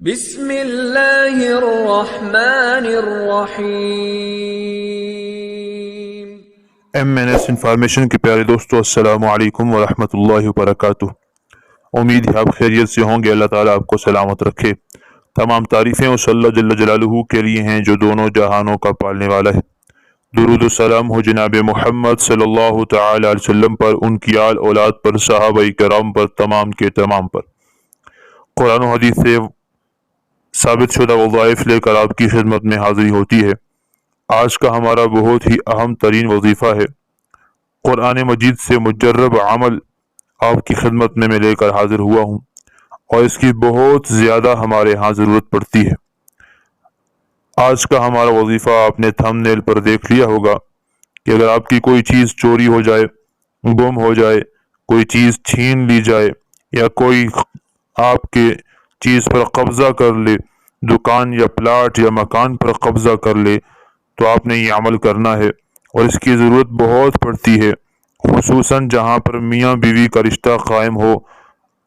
بسم اللہ الرحمن الرحیم۔ ایم این ایس انفارمیشن کے پیارے دوستو، السلام علیکم ورحمۃ اللہ وبرکاتہ۔ امید ہے آپ خیریت سے ہوں گے۔ اللہ تعالیٰ آپ کو سلامت رکھے۔ تمام تعریفیں اس اللہ جل جلالہ کے لیے ہیں جو دونوں جہانوں کا پالنے والا ہے۔ درود و سلام ہو جناب محمد صلی اللہ تعالی علیہ وسلم پر، ان کی آل اولاد پر، صحابہ کرام پر، تمام کے تمام پر۔ قرآن و حدیث سے ثابت شدہ وظائف لے کر آپ کی خدمت میں حاضری ہوتی ہے۔ آج کا ہمارا بہت ہی اہم ترین وظیفہ ہے۔ قرآن مجید سے مجرب عمل آپ کی خدمت میں لے کر حاضر ہوا ہوں، اور اس کی بہت زیادہ ہمارے ہاں ضرورت پڑتی ہے۔ آج کا ہمارا وظیفہ آپ نے تھم نیل پر دیکھ لیا ہوگا کہ اگر آپ کی کوئی چیز چوری ہو جائے، گم ہو جائے، کوئی چیز چھین لی جائے، یا کوئی آپ کے چیز پر قبضہ کر لے، دکان یا پلاٹ یا مکان پر قبضہ کر لے، تو آپ نے یہ عمل کرنا ہے، اور اس کی ضرورت بہت پڑتی ہے، خصوصاً جہاں پر میاں بیوی کا رشتہ قائم ہو،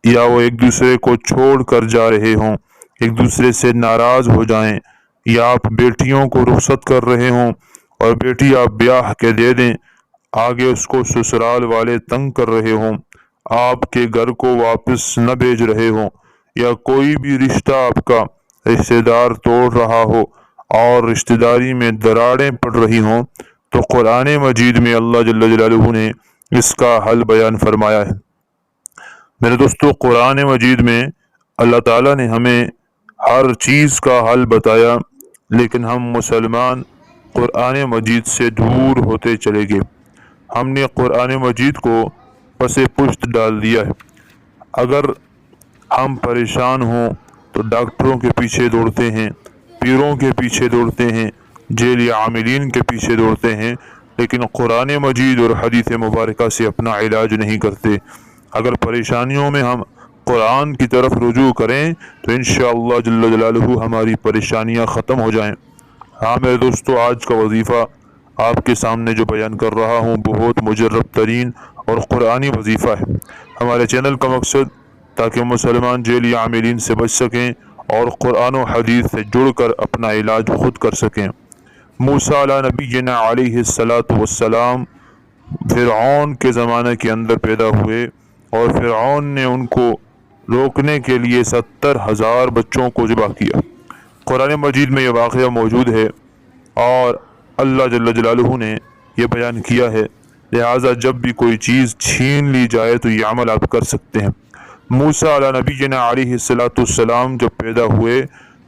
یا وہ ایک دوسرے کو چھوڑ کر جا رہے ہوں، ایک دوسرے سے ناراض ہو جائیں، یا آپ بیٹیوں کو رخصت کر رہے ہوں اور بیٹی آپ بیاہ کے دے دیں، آگے اس کو سسرال والے تنگ کر رہے ہوں، آپ کے گھر کو واپس نہ بھیج رہے ہوں، یا کوئی بھی رشتہ آپ کا رشتہ دار توڑ رہا ہو اور رشتہ داری میں دراڑیں پڑ رہی ہوں، تو قرآن مجید میں اللہ جل جلالہ نے اس کا حل بیان فرمایا ہے۔ میرے دوستو، قرآن مجید میں اللہ تعالیٰ نے ہمیں ہر چیز کا حل بتایا، لیکن ہم مسلمان قرآن مجید سے دور ہوتے چلے گئے۔ ہم نے قرآن مجید کو پس پشت ڈال دیا ہے۔ اگر ہم پریشان ہوں تو ڈاکٹروں کے پیچھے دوڑتے ہیں، پیروں کے پیچھے دوڑتے ہیں، جیل یا عاملین کے پیچھے دوڑتے ہیں، لیکن قرآن مجید اور حدیث مبارکہ سے اپنا علاج نہیں کرتے۔ اگر پریشانیوں میں ہم قرآن کی طرف رجوع کریں تو انشاءاللہ جل جلالہ ہماری پریشانیاں ختم ہو جائیں۔ ہاں میرے دوستو، آج کا وظیفہ آپ کے سامنے جو بیان کر رہا ہوں بہت مجرب ترین اور قرآنی وظیفہ ہے۔ ہمارے چینل کا مقصد تاکہ مسلمان جیل یا عاملین سے بچ سکیں اور قرآن و حدیث سے جڑ کر اپنا علاج خود کر سکیں۔ موسیٰ علیہ نبینا علیہ السلام فرعون کے زمانے کے اندر پیدا ہوئے، اور فرعون نے ان کو روکنے کے لیے 70,000 بچوں کو ذبح کیا۔ قرآن مجید میں یہ واقعہ موجود ہے، اور اللہ جل جلالہ نے یہ بیان کیا ہے، لہٰذا جب بھی کوئی چیز چھین لی جائے تو یہ عمل آپ کر سکتے ہیں۔ موسیٰ علیہ نبینا علیہ السلام جب پیدا ہوئے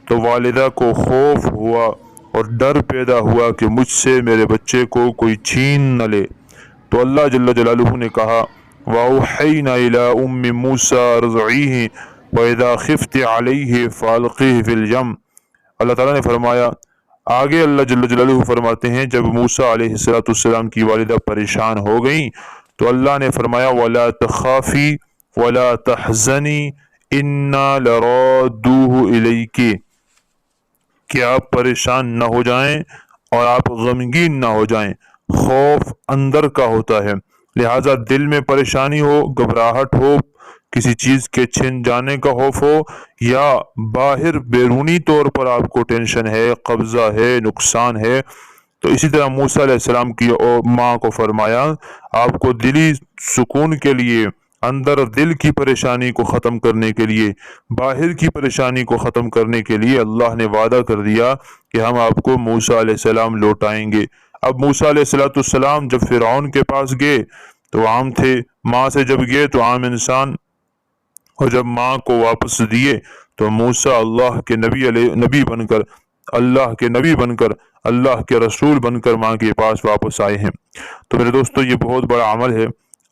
تو والدہ کو خوف ہوا اور ڈر پیدا ہوا کہ مجھ سے میرے بچے کو کوئی چھین نہ لے، تو اللہ جل جلالہ نے کہا وَأَوْحَيْنَا إِلَىٰ أُمِّ مُوسَىٰ ارْضِعِيهِ وَإِذَا خِفْتِ عَلَيْهِ فَأَلْقِيهِ فِي الْيَمِّ۔ اللہ تعالیٰ نے فرمایا، آگے اللہ جل جلالہ فرماتے ہیں، جب موسیٰ علیہ السلام کی والدہ پریشان ہو گئیں تو اللہ نے فرمایا وَلَا تَخَافِي وَلَا تَحْزَنِي إِنَّا لَرَادُّوهُ إِلَيْكِ، کہ آپ پریشان نہ ہو جائیں اور آپ غمگین نہ ہو جائیں۔ خوف اندر کا ہوتا ہے، لہٰذا دل میں پریشانی ہو، گھبراہٹ ہو، کسی چیز کے چھن جانے کا خوف ہو، یا باہر بیرونی طور پر آپ کو ٹینشن ہے، قبضہ ہے، نقصان ہے، تو اسی طرح موسیٰ علیہ السلام کی ماں کو فرمایا آپ کو دلی سکون کے لیے، اندر دل کی پریشانی کو ختم کرنے کے لیے، باہر کی پریشانی کو ختم کرنے کے لیے اللہ نے وعدہ کر دیا کہ ہم آپ کو موسیٰ علیہ السلام لوٹائیں گے۔ اب موسیٰ علیہ السلام جب فرعون کے پاس گئے تو عام تھے، ماں سے جب گئے تو عام انسان، اور جب ماں کو واپس دیے تو موسیٰ اللہ کے نبی بن کر، اللہ کے نبی بن کر، اللہ کے رسول بن کر ماں کے پاس واپس آئے ہیں۔ تو میرے دوستو، یہ بہت بڑا عمل ہے۔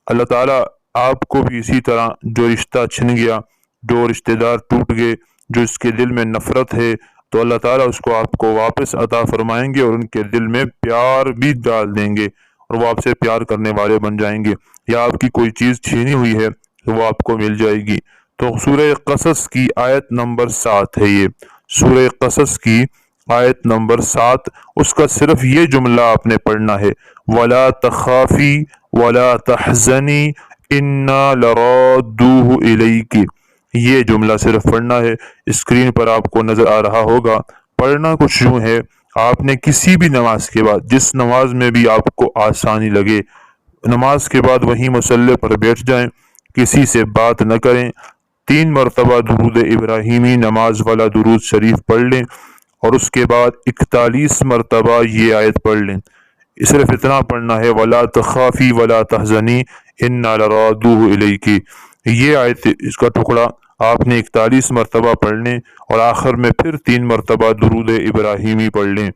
اللہ تعالیٰ آپ کو بھی اسی طرح جو رشتہ چھن گیا، جو رشتہ دار ٹوٹ گئے، جو اس کے دل میں نفرت ہے، تو اللہ تعالیٰ اس کو آپ کو واپس عطا فرمائیں گے، اور ان کے دل میں پیار بھی ڈال دیں گے، اور وہ آپ سے پیار کرنے والے بن جائیں گے۔ یا آپ کی کوئی چیز چھینی ہوئی ہے تو وہ آپ کو مل جائے گی۔ تو سورہ قصص کی آیت نمبر 7 ہے یہ، سورہ قصص کی آیت نمبر 7، اس کا صرف یہ جملہ آپ نے پڑھنا ہے، وَلَا تَخَافِي وَلَا تَحْزَنِي إِنَّا لَرَادُّوهُ إِلَيْكِ۔ یہ جملہ صرف پڑھنا ہے، اسکرین پر آپ کو نظر آ رہا ہوگا۔ پڑھنا کچھ یوں ہے، آپ نے کسی بھی نماز کے بعد، جس نماز میں بھی آپ کو آسانی لگے، نماز کے بعد وہیں مصلی پر بیٹھ جائیں، کسی سے بات نہ کریں، 3 مرتبہ درود ابراہیمی نماز والا درود شریف پڑھ لیں اور اس کے بعد 41 مرتبہ یہ آیت پڑھ لیں۔ صرف اتنا پڑھنا ہے، وَلَا تَخَافِي وَلَا تَحْزَنِي إِنَّا لَرَادُوهُ إِلَيْكِ۔ یہ آیت، اس کا ٹکڑا آپ نے 41 مرتبہ پڑھ لیں اور آخر میں پھر 3 مرتبہ درود ابراہیمی پڑھ لیں۔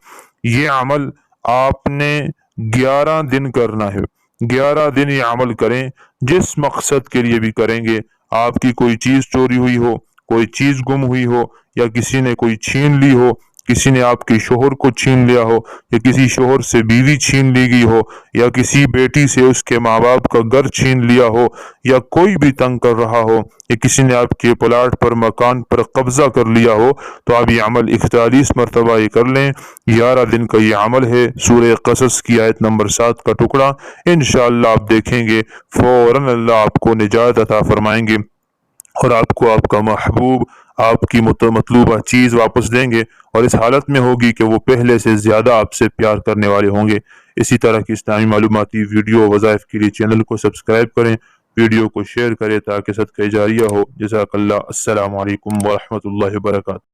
یہ عمل آپ نے 11 دن کرنا ہے۔ 11 دن یہ عمل کریں، جس مقصد کے لیے بھی کریں گے، آپ کی کوئی چیز چوری ہوئی ہو، کوئی چیز گم ہوئی ہو، یا کسی نے کوئی چھین لی ہو، کسی نے آپ کے شوہر کو چھین لیا ہو، یا کسی شوہر سے بیوی چھین لی گئی ہو، یا کسی بیٹی سے اس کے ماں باپ کا گھر چھین لیا ہو، یا کوئی بھی تنگ کر رہا ہو، یا کسی نے آپ کے پلاٹ پر، مکان پر قبضہ کر لیا ہو، تو آپ یہ عمل 41 مرتبہ یہ کر لیں۔ 11 دن کا یہ عمل ہے۔ سورہ قصص کی آیت نمبر 7 کا ٹکڑا انشاءاللہ آپ دیکھیں گے، فوراً اللہ آپ کو نجات عطا فرمائیں گے اور آپ کو آپ کا محبوب، آپ کی مطلوبہ چیز واپس دیں گے، اور اس حالت میں ہوگی کہ وہ پہلے سے زیادہ آپ سے پیار کرنے والے ہوں گے۔ اسی طرح کی اسلامی معلوماتی ویڈیو وظائف کے لیے چینل کو سبسکرائب کریں، ویڈیو کو شیئر کریں تاکہ صدقہ جاریہ ہو۔ جزاک اللہ۔ السلام علیکم ورحمۃ اللہ وبرکاتہ۔